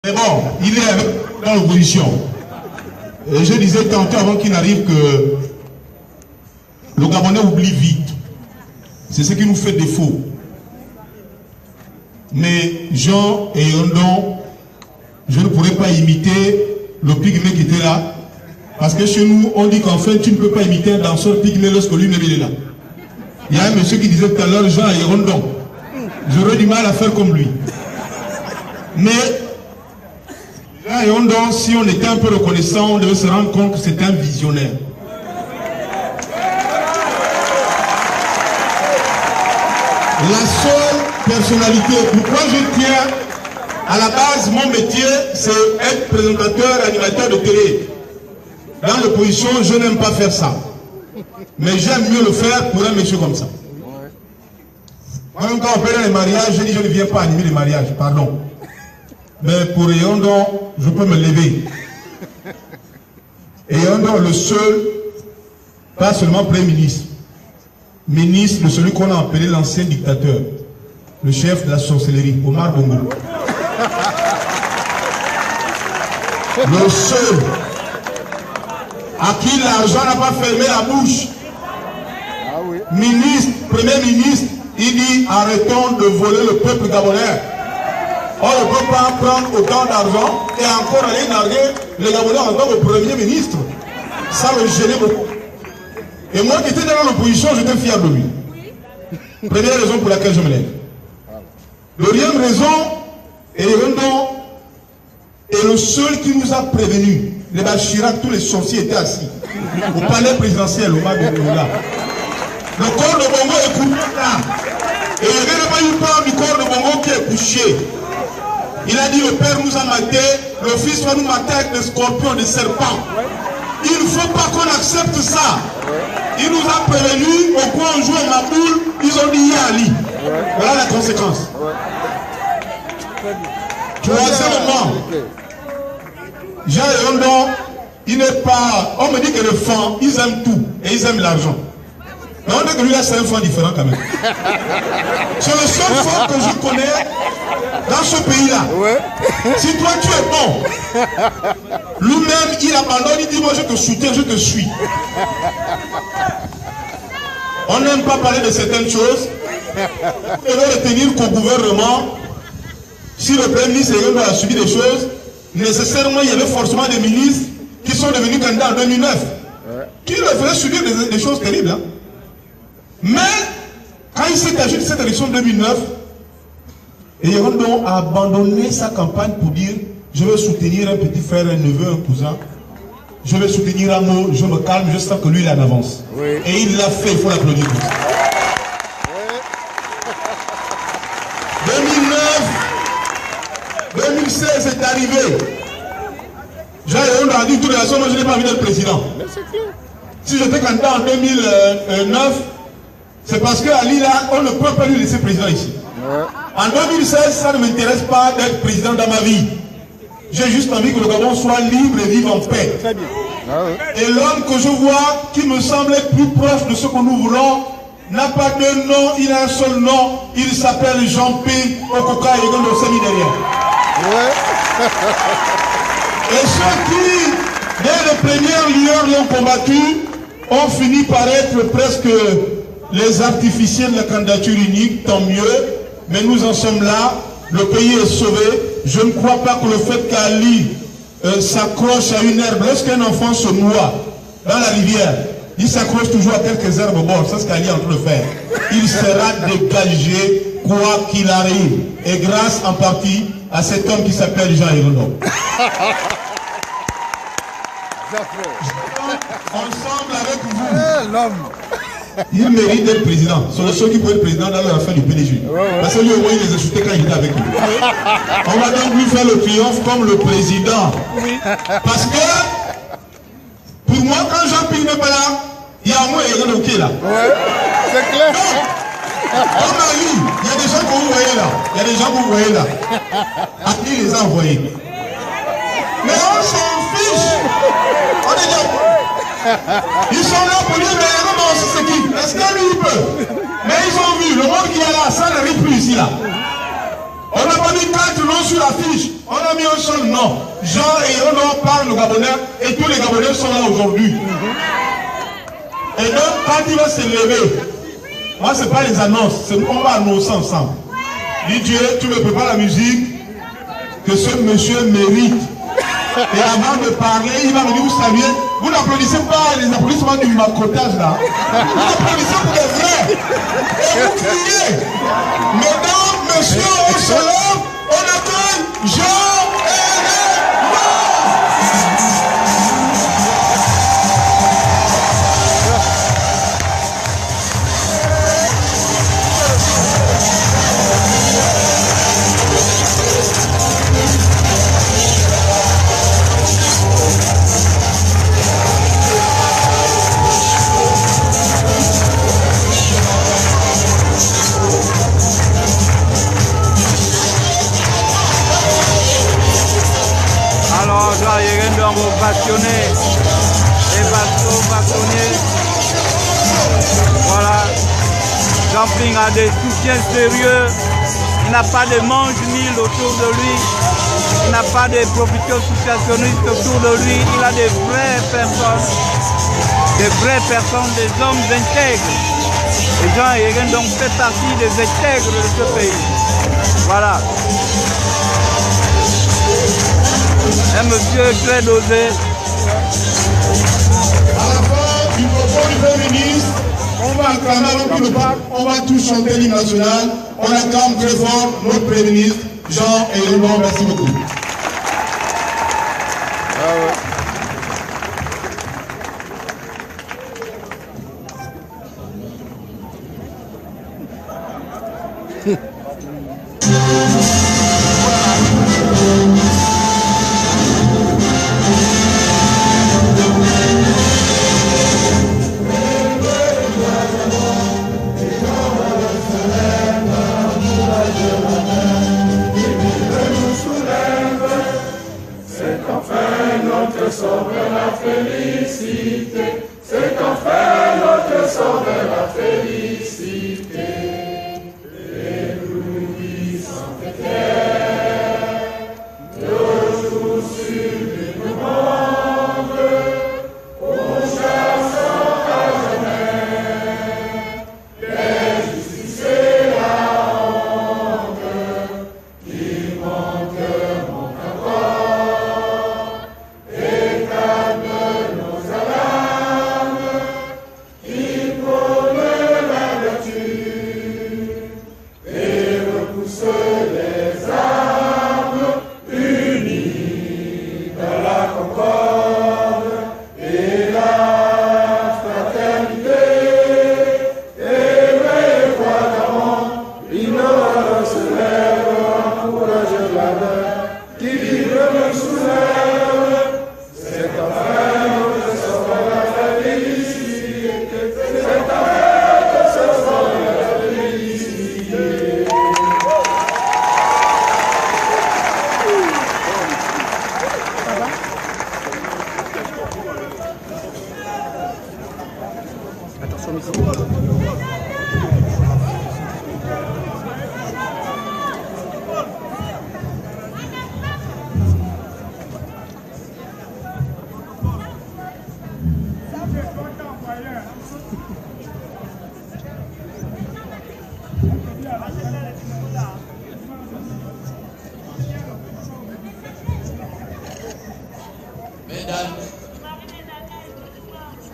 Mais bon, il est dans l'opposition. Et je disais tantôt avant qu'il n'arrive que le Gabonais oublie vite. C'est ce qui nous fait défaut. Mais Jean et Yondon, je ne pourrais pas imiter le pygmée qui était là. Parce que chez nous, on dit qu'en fait, tu ne peux pas imiter un danseur pygmée lorsque lui-même est là. Il y a un monsieur qui disait tout à l'heure, Jean et Yondon. J'aurais du mal à faire comme lui. Mais Jean et Yondon, si on était un peu reconnaissant, on devait se rendre compte que c'était un visionnaire. La seule personnalité, pourquoi je tiens à la base, mon métier, c'est être présentateur, animateur de télé. Dans l'opposition, je n'aime pas faire ça. Mais j'aime mieux le faire pour un monsieur comme ça. Moi-même, quand on fait les mariages, je dis je ne viens pas animer les mariages, pardon. Mais pour Yondon, je peux me lever. Et Yondon, le seul, pas seulement Premier ministre, ministre de celui qu'on a appelé l'ancien dictateur, le chef de la sorcellerie, Omar Bongo. Le seul à qui l'argent n'a pas fermé la bouche. Ah oui. Ministre, Premier ministre, il dit arrêtons de voler le peuple gabonais. On ne peut pas prendre autant d'argent et encore aller narguer les Gabonais en tant que Premier ministre. Ça me gênait beaucoup. Et moi qui étais dans l'opposition, j'étais fier de lui. Première raison pour laquelle je me lève. Deuxième raison, Yondon est le seul qui nous a prévenus. Les Chirac, tous les sorciers étaient assis au palais présidentiel, au Mar de Bongo. Le corps de Bongo est couché là. Et il n'y avait pas eu peur du corps de Bongo qui est couché. Il a dit le père nous a maté, le fils va nous mater avec des scorpions, des serpents. Il ne faut pas qu'on accepte ça. Il nous a prévenus, au point on joue à Maboul, ils ont dit Yali. Voilà la conséquence. Troisièmement, Jean Yondon, il n'est pas. On me dit que les femmes, ils aiment tout et ils aiment l'argent. Mais on dit que lui là c'est un fan différent quand même. C'est le seul fan que je connais dans ce pays-là. Si toi tu es bon, lui-même il abandonne, il dit moi je te soutiens, je te suis. On n'aime pas parler de certaines choses. On veut retenir qu'au gouvernement, si le Premier ministre a subi des choses, nécessairement il y avait forcément des ministres qui sont devenus candidats en 2009. Qui leur feraient subir des choses terribles. Hein? Mais quand il s'est agi de cette élection de 2009, Yondon a abandonné sa campagne pour dire je vais soutenir un petit frère, un neveu, un cousin. Je vais soutenir Amo, je me calme, je sens que lui il est en avance. Oui. Et il l'a fait, il faut l'applaudir pour ça. Oui. 2016 est arrivé. Jean Yondon a dit de toute façon, moi je n'ai pas envie d'être président. Si j'étais candidat en 2009, c'est parce qu'à Lila, on ne peut pas lui laisser président ici. Ouais. En 2016, ça ne m'intéresse pas d'être président dans ma vie. J'ai juste envie que le Gabon soit libre et vive en paix. Très bien. Ah ouais. Et l'homme que je vois, qui me semble être plus proche de ce que nous voulons, n'a pas de nom, il a un seul nom. Il s'appelle Jean-P. Okoka et il est au séminaire. Ouais. Et ceux qui, dès les premières lueurs, l'ont combattu, ont fini par être presque les artificiels de la candidature unique, tant mieux. Mais nous en sommes là, le pays est sauvé. Je ne crois pas que le fait qu'Ali s'accroche à une herbe, lorsqu'un enfant se noie dans la rivière, il s'accroche toujours à quelques herbes au bord, c'est ce qu'Ali est en train de faire. Il sera dégagé quoi qu'il arrive. Et grâce en partie à cet homme qui s'appelle Jean Yondon. Ensemble avec vous. L'homme. Il mérite d'être président. C'est le seul qui peut être président dans l'affaire du PDG. Parce que lui au moins il les a chutés quand il était avec lui. On va donc lui faire le triomphe comme le président. Parce que pour moi quand Jean-Pierre n'est pas là, il y a moi et Yondon qui est là. C'est clair. Comme à lui, il y a des gens que vous voyez là. Il y a des gens que vous voyez là. À qui il les a envoyés? Mais on s'en fiche. On est là. Ils sont là pour dire, mais comment aussi c'est qui? Est-ce que lui il peut? Mais ils ont vu, le monde qui est là, ça n'arrive plus ici là. On n'a pas mis 4 noms sur l'affiche. On a mis un seul nom. Jean et Renaud parlent le Gabonais et tous les Gabonais sont là aujourd'hui. Et donc, quand il va se lever, moi, ce n'est pas les annonces, on va annoncer ensemble. Dis Dieu, tu me prépares la musique que ce monsieur mérite. Et avant de parler, il va venir vous saluer. Vous n'applaudissez pas les applaudissements du macotage là. Vous applaudissez pour les vrais. Et vous criez. Mesdames, messieurs, on se lève, on accueille Jean et passionné et passionné. Voilà. Jean-Ping a des soutiens sérieux. Il n'a pas de mange-nil autour de lui. Il n'a pas de profiteurs situationnistes autour de lui. Il a des vraies personnes, des hommes intègres. Et Jean Yegen donc fait partie des intègres de ce pays. Voilà. Un monsieur très dosé. à la fin du propos du Premier ministre, on va acclamer, on va tous chanter l'hymne national. On acclame très fort notre Premier ministre, Jean et Renaud. Merci beaucoup.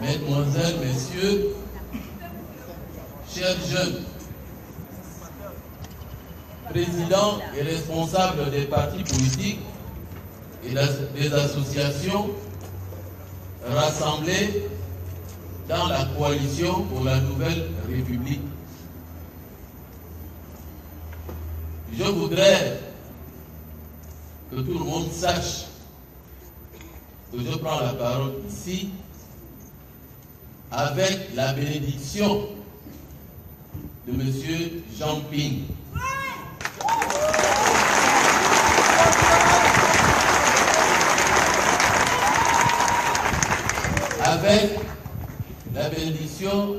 Mesdemoiselles, Messieurs, chers jeunes, présidents et responsables des partis politiques et des associations rassemblés dans la coalition pour la nouvelle République. Je voudrais que tout le monde sache que je prends la parole ici avec la bénédiction de M. Jean-Ping. Avec la bénédiction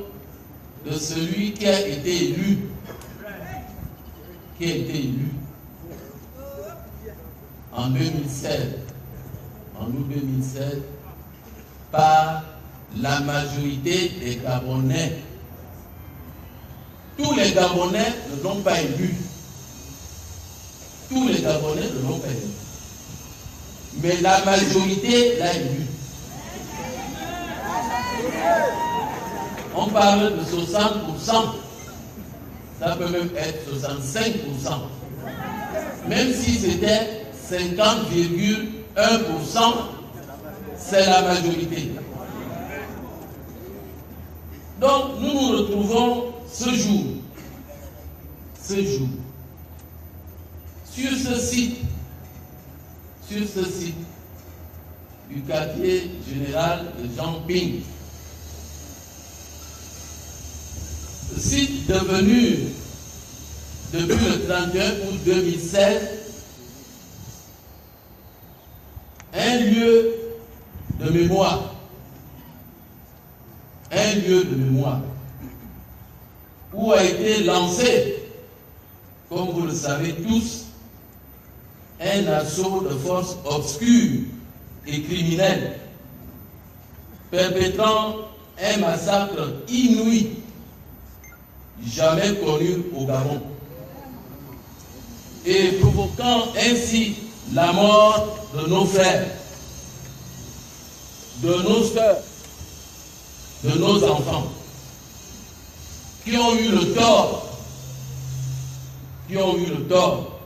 de celui qui a été élu. en 2016, en août 2016, par la majorité des Gabonais. Tous les Gabonais ne l'ont pas élu. Tous les Gabonais ne l'ont pas élu. Mais la majorité l'a élu. On parle de 60%. Ça peut même être 65%. Même si c'était 50,1%, c'est la majorité. Donc nous nous retrouvons ce jour, sur ce site du quartier général de Jean-Ping. Site devenu, depuis le 31 août 2016, un lieu de mémoire. Un lieu de mémoire où a été lancé, comme vous le savez tous, un assaut de forces obscures et criminelles, perpétrant un massacre inouï, jamais connu au Gabon, et provoquant ainsi la mort de nos frères, de nos sœurs, de nos enfants, qui ont eu le tort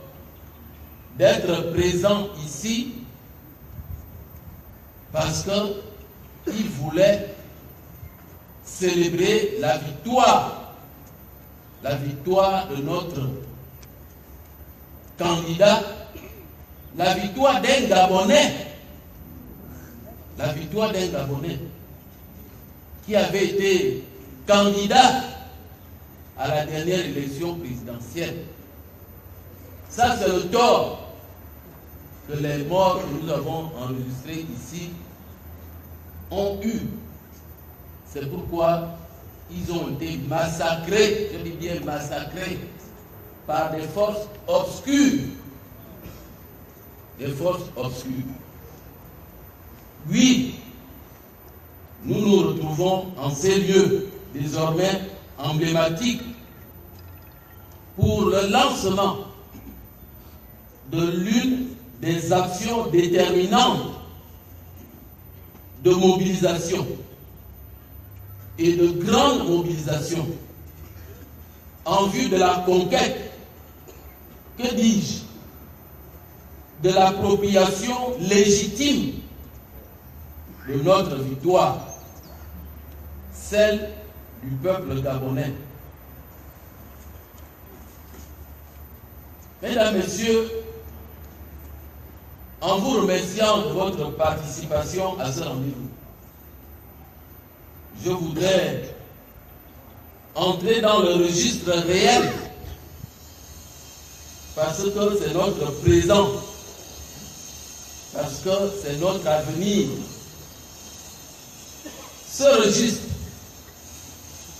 d'être présents ici parce qu'ils voulaient célébrer la victoire de notre candidat, la victoire d'un Gabonais, qui avait été candidat à la dernière élection présidentielle. Ça, c'est le tort que les morts que nous avons enregistrés ici ont eu. C'est pourquoi ils ont été massacrés, je dis bien massacrés, par des forces obscures. Des forces obscures. Oui, nous nous retrouvons en ces lieux désormais emblématiques pour le lancement de l'une des actions déterminantes de mobilisation et de grande mobilisation en vue de la conquête, que dis-je, de l'appropriation légitime de notre victoire, celle du peuple gabonais. Mesdames, Messieurs, en vous remerciant de votre participation à ce rendez-vous, je voudrais entrer dans le registre réel parce que c'est notre présent, parce que c'est notre avenir. Ce registre,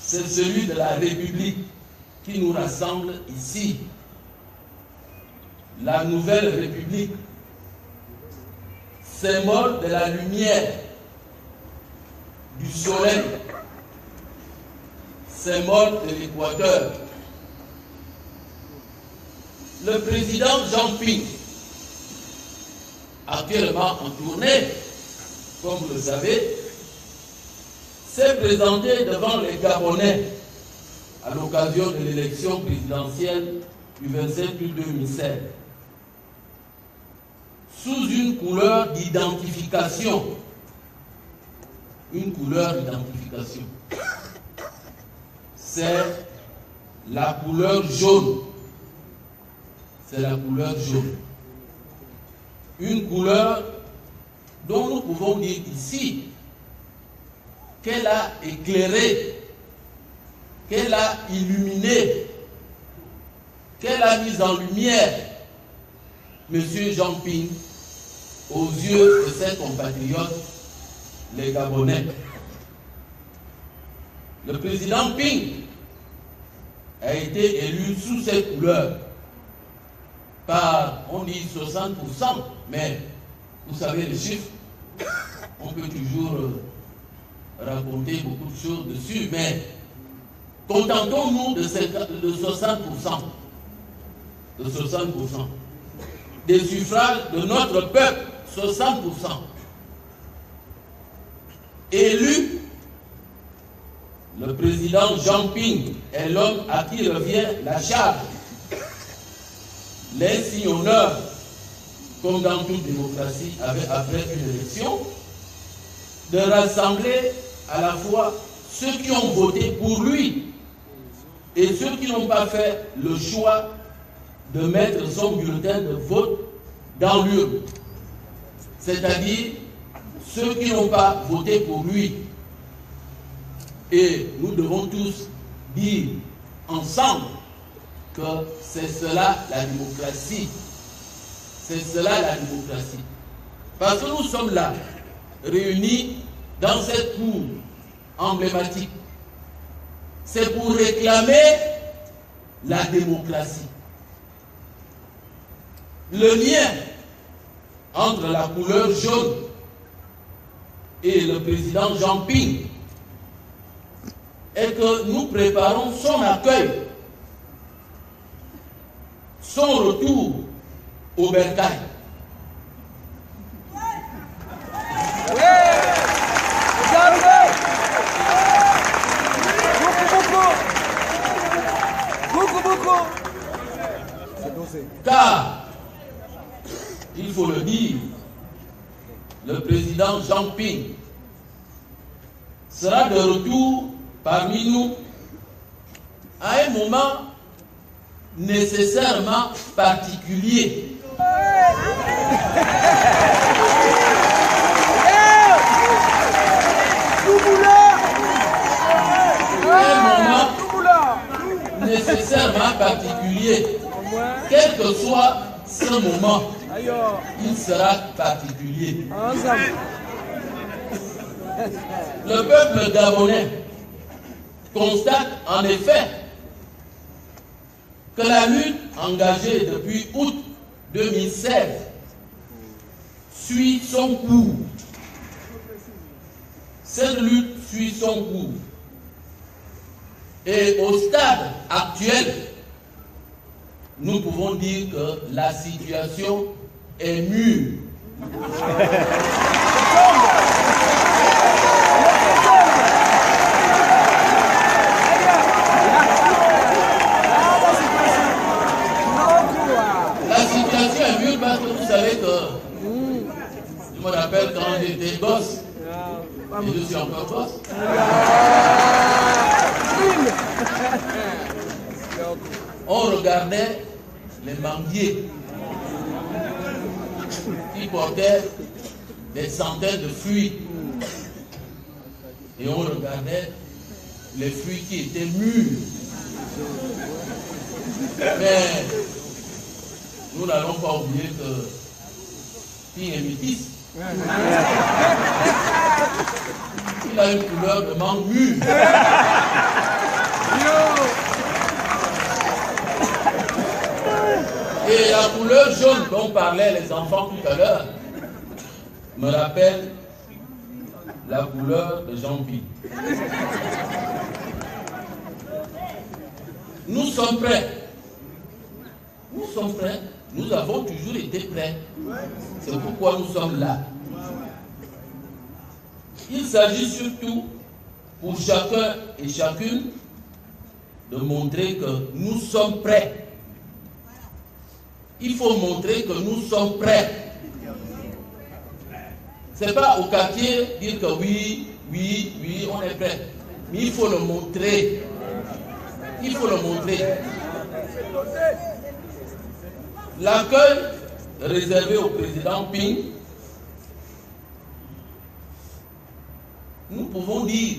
c'est celui de la République qui nous rassemble ici. La nouvelle République, symbole de la lumière, du soleil, symbole de l'équateur. Le président Jean-Ping, actuellement en tournée, comme vous le savez, s'est présenté devant les Gabonais à l'occasion de l'élection présidentielle du 27 août 2016 sous une couleur d'identification. Une couleur d'identification. C'est la couleur jaune. C'est la couleur jaune. Une couleur dont nous pouvons dire ici qu'elle a éclairé, qu'elle a illuminé, qu'elle a mis en lumière M. Jean-Ping aux yeux de ses compatriotes, les Gabonais. Le président Ping a été élu sous cette couleur. par, on dit 60%, mais vous savez les chiffres, on peut toujours raconter beaucoup de choses dessus, mais contentons-nous de 60%, de 60%, des suffrages de notre peuple, 60%, élu. Le président Jean Ping est l'homme à qui revient la charge, l'insigne honneur, comme dans toute démocratie, après une élection, de rassembler à la fois ceux qui ont voté pour lui et ceux qui n'ont pas fait le choix de mettre son bulletin de vote dans l'urne. C'est-à-dire ceux qui n'ont pas voté pour lui. Et nous devons tous dire ensemble que c'est cela la démocratie. C'est cela la démocratie. Parce que nous sommes là, réunis dans cette cour emblématique. C'est pour réclamer la démocratie. Le lien entre la couleur jaune et le président Jean Ping est que nous préparons son accueil, son retour au bercail. Car, il faut le dire, le président Jean Ping sera de retour parmi nous à un moment nécessairement particulier. Un moment nécessairement particulier. Quel que soit ce moment, il sera particulier. Le peuple gabonais constate en effet que la lutte engagée depuis août 2016 suit son cours. Cette lutte suit son cours. Et au stade actuel, nous pouvons dire que la situation est mûre. La situation est mûre parce que vous savez que je me rappelle quand j'étais gosse, et je suis encore gosse. On regardait les manguiers qui portaient des centaines de fruits. Et on regardait les fruits qui étaient mûrs. Mais nous n'allons pas oublier que Ping est métis. Il a une couleur de mangue mûre. Et la couleur jaune dont parlaient les enfants tout à l'heure me rappelle la couleur de Jean Ping. Nous sommes prêts. Nous sommes prêts. Nous avons toujours été prêts. C'est pourquoi nous sommes là. Il s'agit surtout pour chacun et chacune de montrer que nous sommes prêts. Il faut montrer que nous sommes prêts. Ce n'est pas au quartier dire que oui, oui, oui, on est prêt. Mais il faut le montrer. Il faut le montrer. L'accueil réservé au président Ping, nous pouvons dire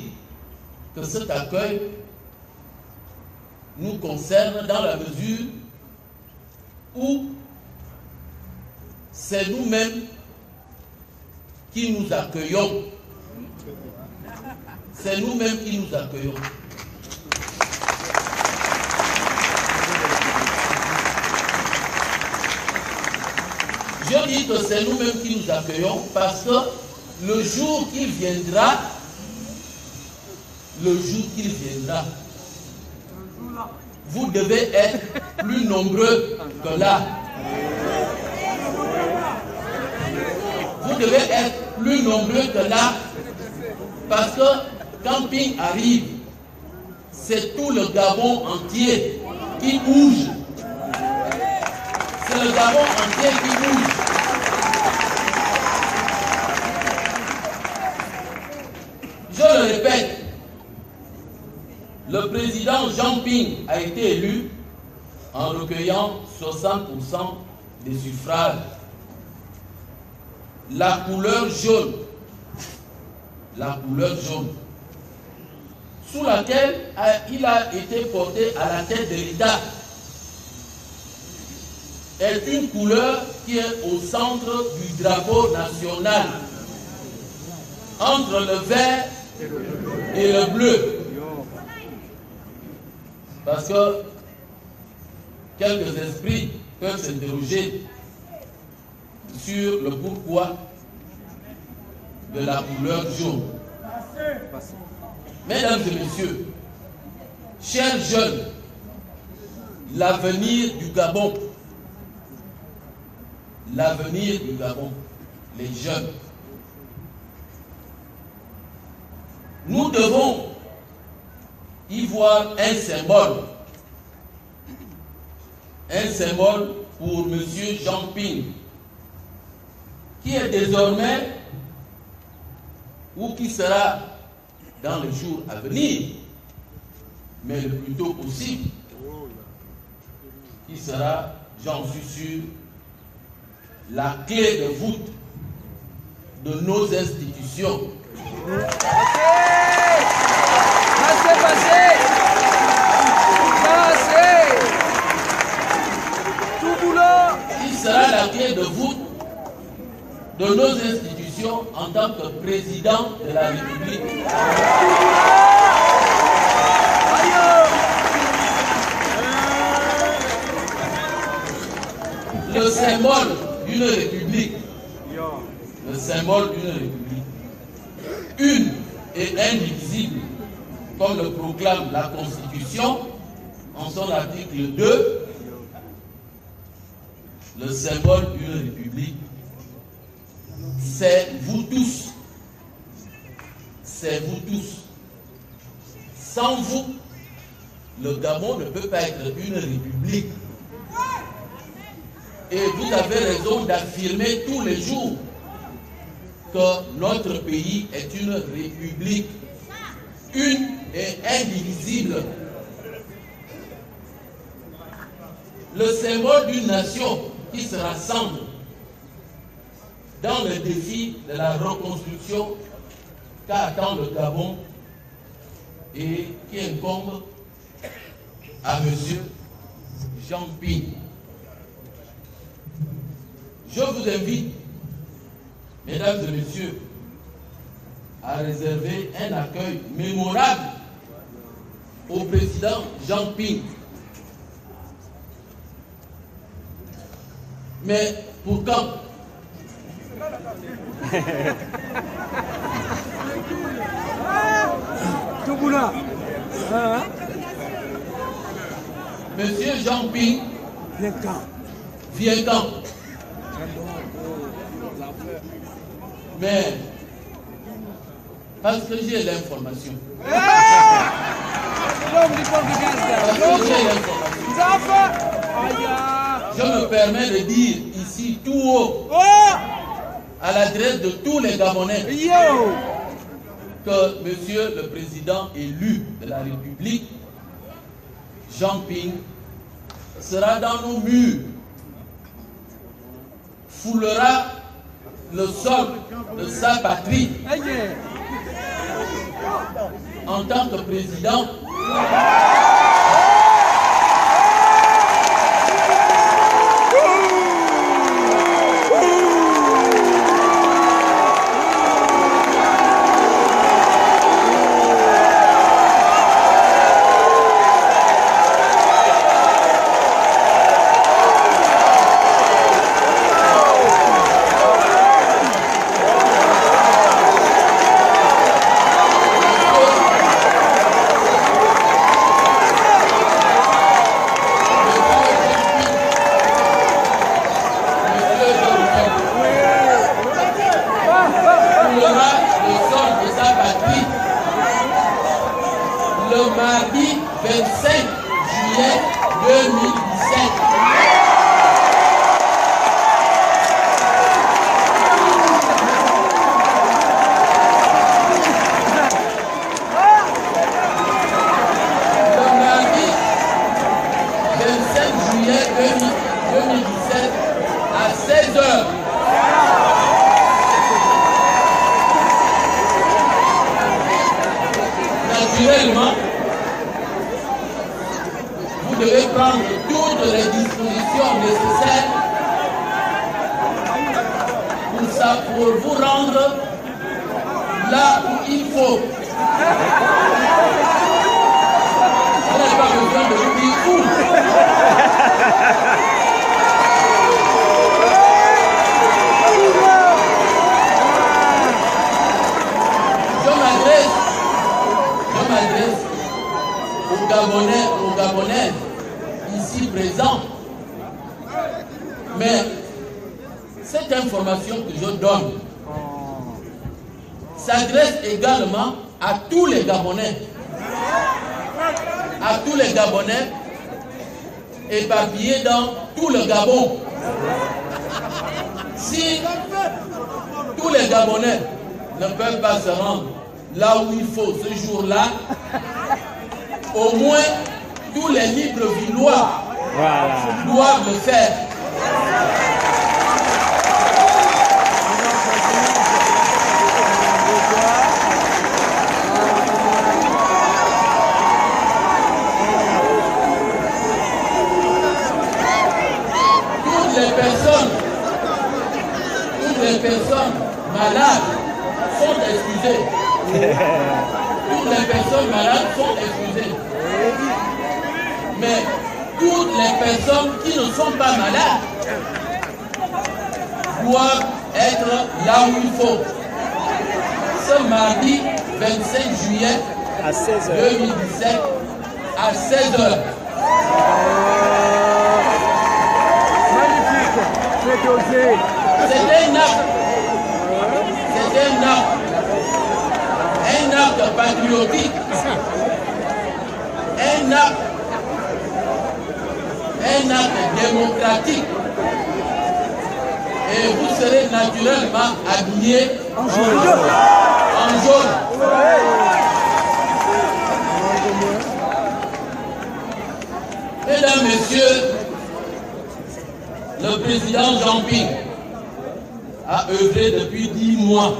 que cet accueil nous concerne dans la mesure où c'est nous-mêmes qui nous accueillons. C'est nous-mêmes qui nous accueillons. Je dis que c'est nous-mêmes qui nous accueillons parce que le jour qu'il viendra, vous devez être plus nombreux que là. Vous devez être plus nombreux que là parce que quand Ping arrive, c'est tout le Gabon entier qui bouge. C'est le Gabon entier qui bouge. Je le répète, le président Jean Ping a été élu en recueillant 60% des suffrages. La couleur jaune, sous laquelle il a été porté à la tête de l'État, est une couleur qui est au centre du drapeau national, entre le vert et le bleu. Parce que quelques esprits peuvent s'interroger sur le pourquoi de la couleur jaune. Mesdames et messieurs, chers jeunes, l'avenir du Gabon, les jeunes, nous devons y voir un symbole pour M. Jean Ping, qui est désormais, ou qui sera dans les jours à venir, mais le plus tôt possible, qui sera, j'en suis sûr, la clé de voûte de nos institutions. Qui sera la clé de voûte de nos institutions en tant que président de la République. Le symbole d'une république, une et indivisible, comme le proclame la Constitution en son article 2, le symbole d'une république, c'est vous tous. C'est vous tous. Sans vous, le Gabon ne peut pas être une république. Et vous avez raison d'affirmer tous les jours que notre pays est une république, une et indivisible. Le symbole d'une nation qui se rassemble dans le défi de la reconstruction qu'attend le Gabon et qui incombe à M. Jean Ping. Je vous invite, mesdames et messieurs, à réserver un accueil mémorable au président Jean Ping. Mais pour quand? Monsieur Jean Ping vient quand? Mais parce que j'ai l'information. Je me permets de dire ici tout haut, à l'adresse de tous les Gabonais, que Monsieur le Président élu de la République, Jean Ping, sera dans nos murs, foulera le sol de sa patrie en tant que président. 25 juillet 2017. Le mardi 25 juillet 2017 à 16h. Naturellement, vous devez prendre toutes les dispositions nécessaires pour vous rendre là où il faut. On n'a pas besoin de vous dire où. Je m'adresse aux Gabonais ici présents. Mais cette information que je donne s'adresse également à tous les Gabonais. À tous les Gabonais éparpillés dans tout le Gabon. Si tous les Gabonais ne peuvent pas se rendre là où il faut ce jour-là, au moins tous les Librevillois doivent le faire. Toutes les personnes malades sont excusées. Toutes les personnes malades sont excusées. Mais toutes les personnes qui ne sont pas malades doivent être là où il faut. Ce mardi 25 juillet à 2017 à 16h. C'est un acte patriotique, un acte démocratique. Et vous serez naturellement habillés en jaune. Mesdames, Messieurs, le président Jean-Ping a œuvré depuis 10 mois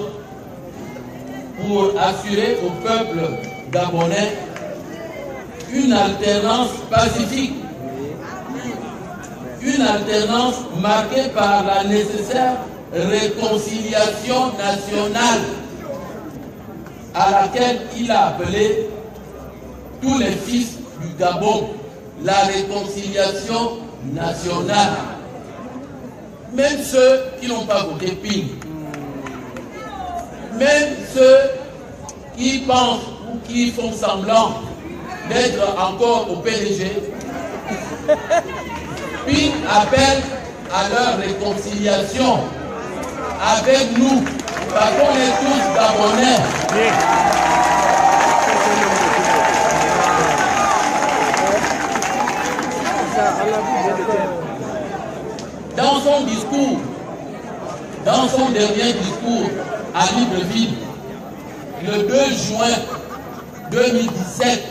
pour assurer au peuple gabonais une alternance pacifique, une alternance marquée par la nécessaire réconciliation nationale à laquelle il a appelé tous les fils du Gabon, la réconciliation nationale. Même ceux qui n'ont pas voté Ping, même ceux qui pensent ou qui font semblant d'être encore au PDG, Ping appelle à leur réconciliation avec nous, parce qu'on est tous Gabonais. Dans son dernier discours à Libreville, le 2 juin 2017,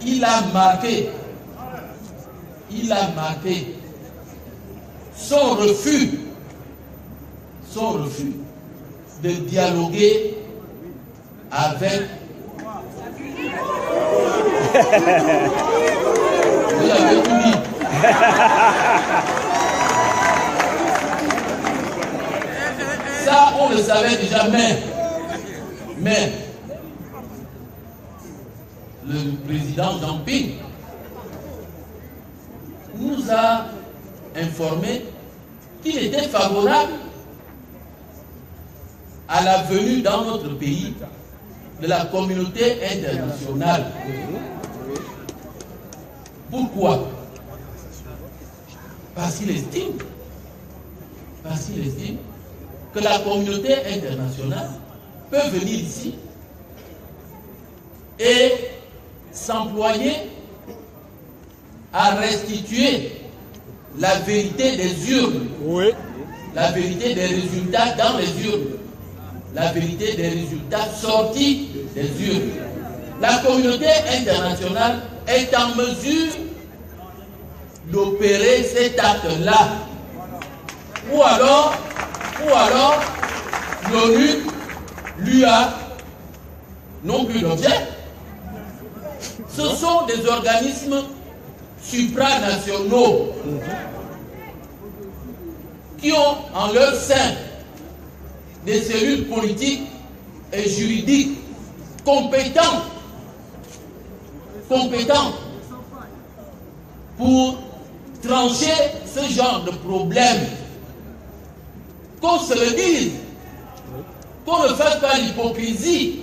il a marqué son refus de dialoguer avec vous avez tout dit. Ça, on le savait déjà, mais le président Jean-Ping nous a informé qu'il était favorable à la venue dans notre pays de la communauté internationale. Pourquoi? Parce qu'il estime que la communauté internationale peut venir ici et s'employer à restituer la vérité des urnes, Oui. la vérité des résultats dans les urnes, la vérité des résultats sortis des urnes. La communauté internationale est en mesure d'opérer cet acte-là. Ou alors l'ONU lui a non plus d'objet. Ce sont des organismes supranationaux qui ont en leur sein des cellules politiques et juridiques compétentes pour trancher ce genre de problème. Qu'on se le dise, qu'on ne fasse pas l'hypocrisie.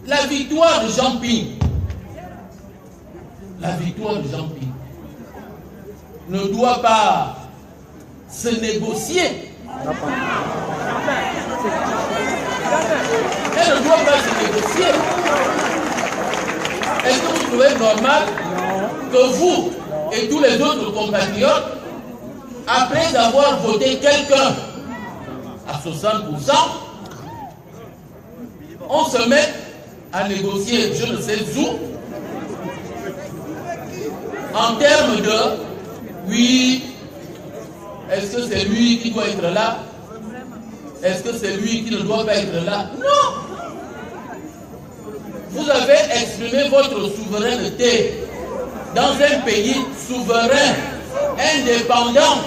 La victoire de Jean Ping, ne doit pas se négocier. Elle ne doit pas se négocier. Est-ce que vous trouvez normal que vous et tous les autres compatriotes, après avoir voté quelqu'un à 60%, on se met à négocier, je ne sais où, en termes de oui, est-ce que c'est lui qui doit être là? Est-ce que c'est lui qui ne doit pas être là? Non! Vous avez exprimé votre souveraineté dans un pays souverain, indépendant.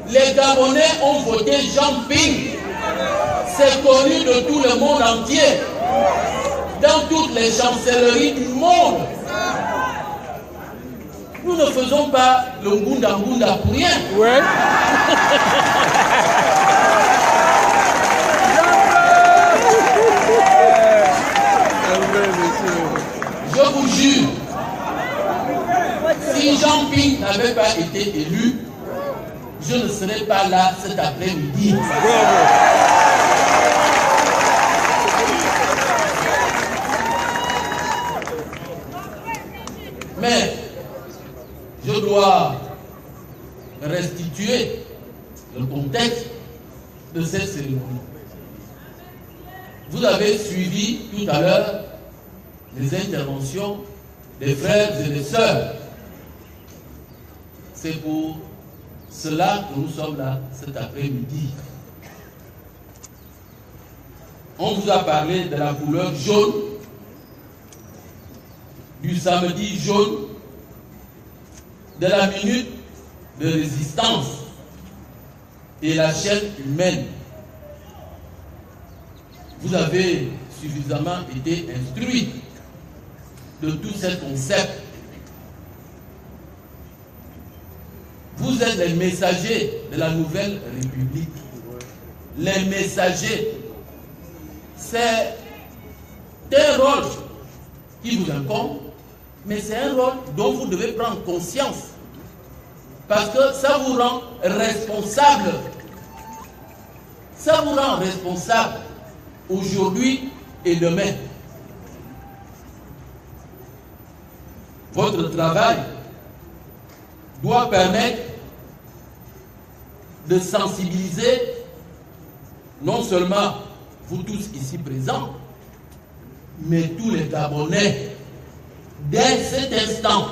Les Gabonais ont voté Jean Ping. C'est connu de tout le monde entier, dans toutes les chancelleries du monde. Nous ne faisons pas le Ngunda Ngunda pour rien. Ouais. Je vous jure, si Jean Ping n'avait pas été élu, je ne serais pas là cet après-midi. Mais je dois restituer le contexte de cette cérémonie. Vous avez suivi tout à l'heure les interventions des frères et des sœurs. C'est pour cela que nous sommes là cet après-midi. On vous a parlé de la couleur jaune, du samedi jaune, de la minute de résistance et la chaîne humaine. Vous avez suffisamment été instruits de tous ces concepts. Vous êtes les messagers de la nouvelle République. Les messagers, c'est un rôle qui vous incombe, mais c'est un rôle dont vous devez prendre conscience. Parce que ça vous rend responsable. Ça vous rend responsable aujourd'hui et demain. Votre travail doit permettre de sensibiliser non seulement vous tous ici présents, mais tous les Gabonais. Dès cet instant,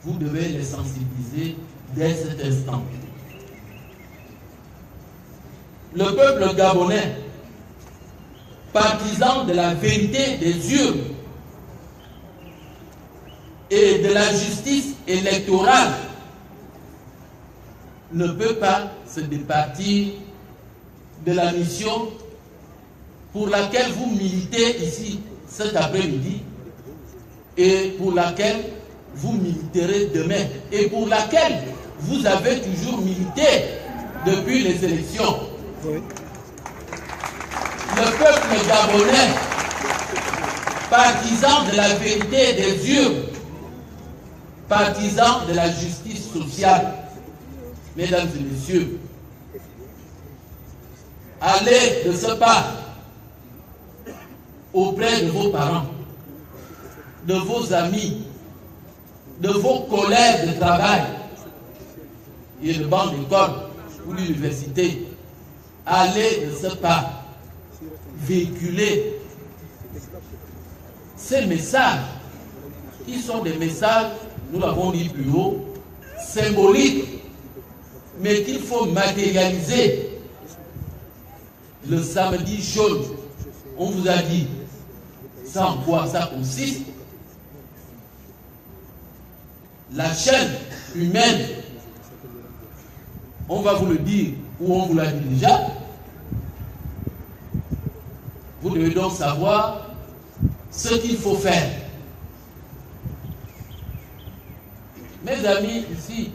vous devez les sensibiliser dès cet instant. Le peuple gabonais, partisan de la vérité des urnes et de la justice électorale, ne peut pas se départir de la mission pour laquelle vous militez ici cet après-midi et pour laquelle vous militerez demain et pour laquelle vous avez toujours milité depuis les élections. Oui. Le peuple gabonais, partisan de la vérité des urnes partisan de la justice sociale. Mesdames et messieurs, allez de ce pas auprès de vos parents, de vos amis, de vos collègues de travail et de bancs d'école ou d'université. Allez de ce pas véhiculer ces messages qui sont des messages, nous l'avons dit plus haut, symboliques, mais qu'il faut matérialiser. Le samedi jaune, on vous a dit ça en quoi ça consiste. La chaîne humaine, on va vous le dire ou on vous l'a dit déjà. Vous devez donc savoir ce qu'il faut faire. Mes amis ici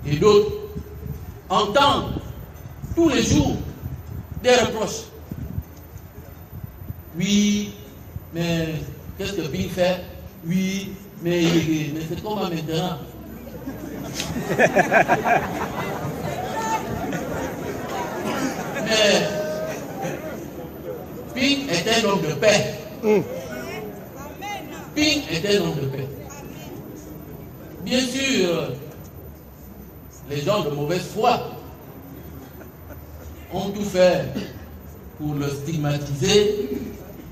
et d'autres entendent tous les jours des reproches. Oui, mais qu'est-ce que Ping fait? Oui, mais c'est comment maintenant? Mais Ping est un homme de paix. Ping est un homme de paix. Bien sûr, les gens de mauvaise foi ont tout fait pour le stigmatiser,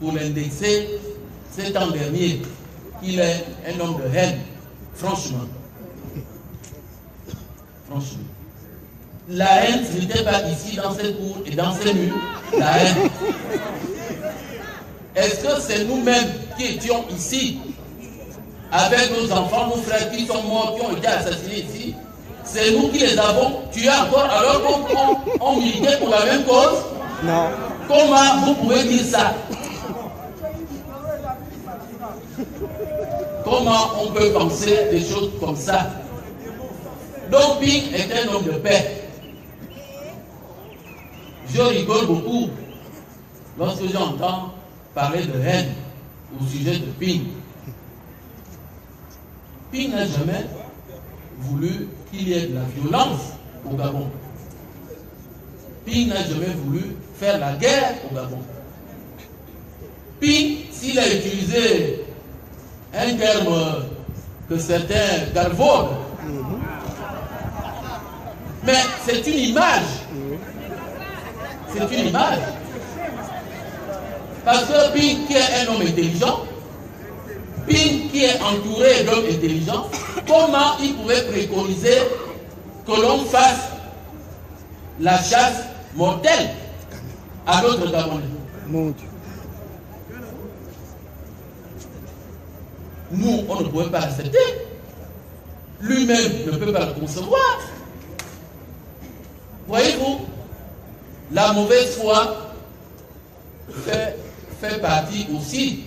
pour l'indexer. C'est l'an dernier qu'il est un homme de haine. Franchement. Franchement. La haine, ce n'était pas ici, dans cette cour et dans ces murs. La haine. Est-ce que c'est nous-mêmes qui étions ici, avec nos enfants, nos frères qui sont morts, qui ont été assassinés ici? C'est nous qui les avons tués encore alors qu'on militait pour la même cause? Non. Comment vous pouvez dire ça? Comment on peut penser des choses comme ça? Donc Ping est un homme de paix. Je rigole beaucoup lorsque j'entends parler de haine au sujet de Ping. Ping n'a jamais voulu qu'il y ait de la violence au Gabon. Ping n'a jamais voulu faire la guerre au Gabon. Ping, s'il a utilisé un terme que certains galvaudent, mais c'est une image. C'est une image. Parce que Ping, qui est un homme intelligent, Ping, qui est entouré d'hommes intelligents, comment il pouvait préconiser que l'on fasse la chasse mortelle à d'autres Gabonais? Mon Dieu. Nous, on ne pouvait pas l'accepter. Lui-même ne peut pas le concevoir. Voyez-vous, la mauvaise foi fait partie aussi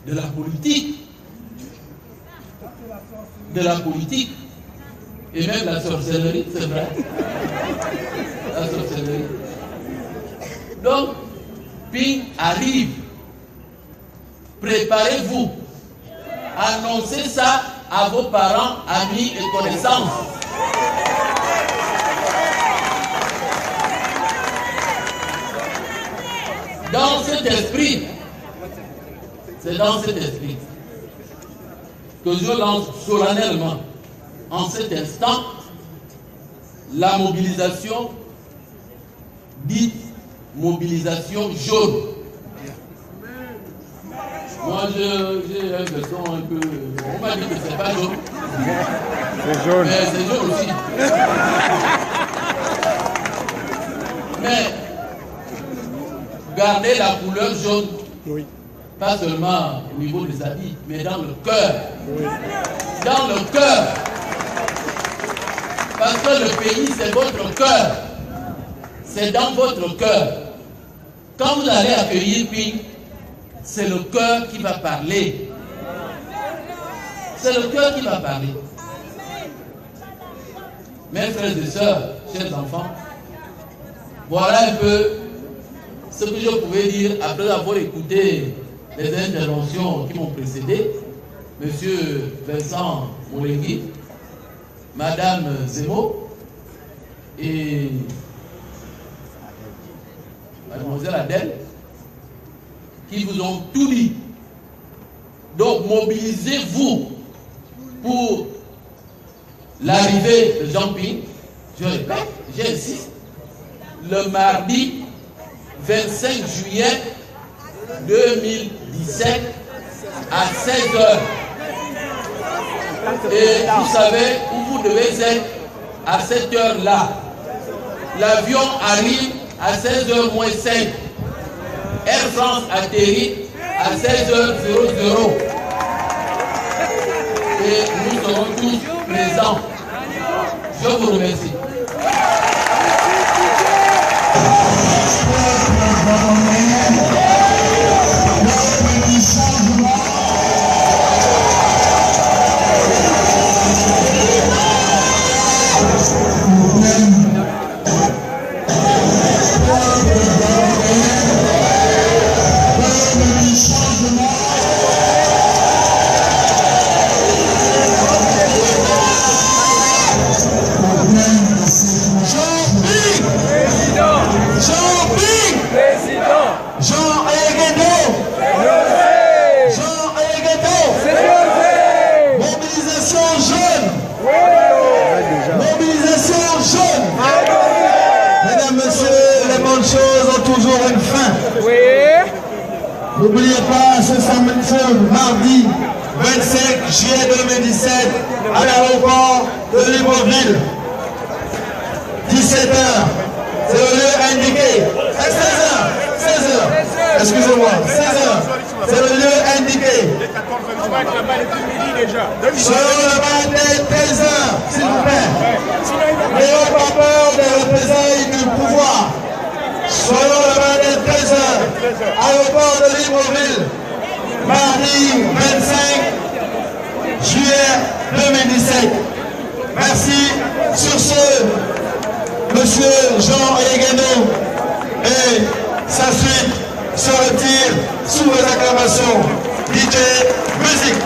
de la politique. De la politique. Et même la sorcellerie, c'est vrai. La sorcellerie. Donc, Ping arrive. Préparez-vous. Annoncez ça à vos parents, amis et connaissances. Dans cet esprit, c'est dans cet esprit que je lance solennellement en cet instant la mobilisation dite mobilisation jaune. Moi j'ai un version un peu... On m'a dit que c'est pas jaune. C'est jaune. Mais c'est jaune aussi. Mais gardez la couleur jaune. Oui. Pas seulement au niveau des habits, mais dans le cœur. Oui. Dans le cœur. Parce que le pays, c'est votre cœur. C'est dans votre cœur. Quand vous allez accueillir Ping, c'est le cœur qui va parler. C'est le cœur qui va parler. Mes frères et sœurs, chers enfants, voilà un peu ce que je pouvais dire après avoir écouté les interventions qui m'ont précédé. Monsieur Vincent Molengui, Madame Zemo et Mademoiselle Adèle, qui vous ont tout dit. Donc mobilisez-vous pour l'arrivée de Jean Ping. Je répète, j'insiste, le mardi 25 juillet 2017 à 16h. Et vous savez où vous devez être à cette heure-là. L'avion arrive à 16h moins 5. Air France atterrit à 16h00. Et nous serons tous présents. Je vous remercie. N'oubliez pas ce mardi 25 juillet 2017 à l'aéroport de Libreville. 17h, c'est le lieu indiqué. 16h, excusez-moi, 16h, c'est le lieu indiqué. Soyons là-bas dès 13h, s'il vous plaît. N'ayons pas peur des représailles du pouvoir. Soyons là-bas dès 13h, aéroport de Libreville, mardi 25 juillet 2017. Merci. Sur ce, Monsieur Jean Ayegano et sa suite se retire sous les acclamations. DJ, musique.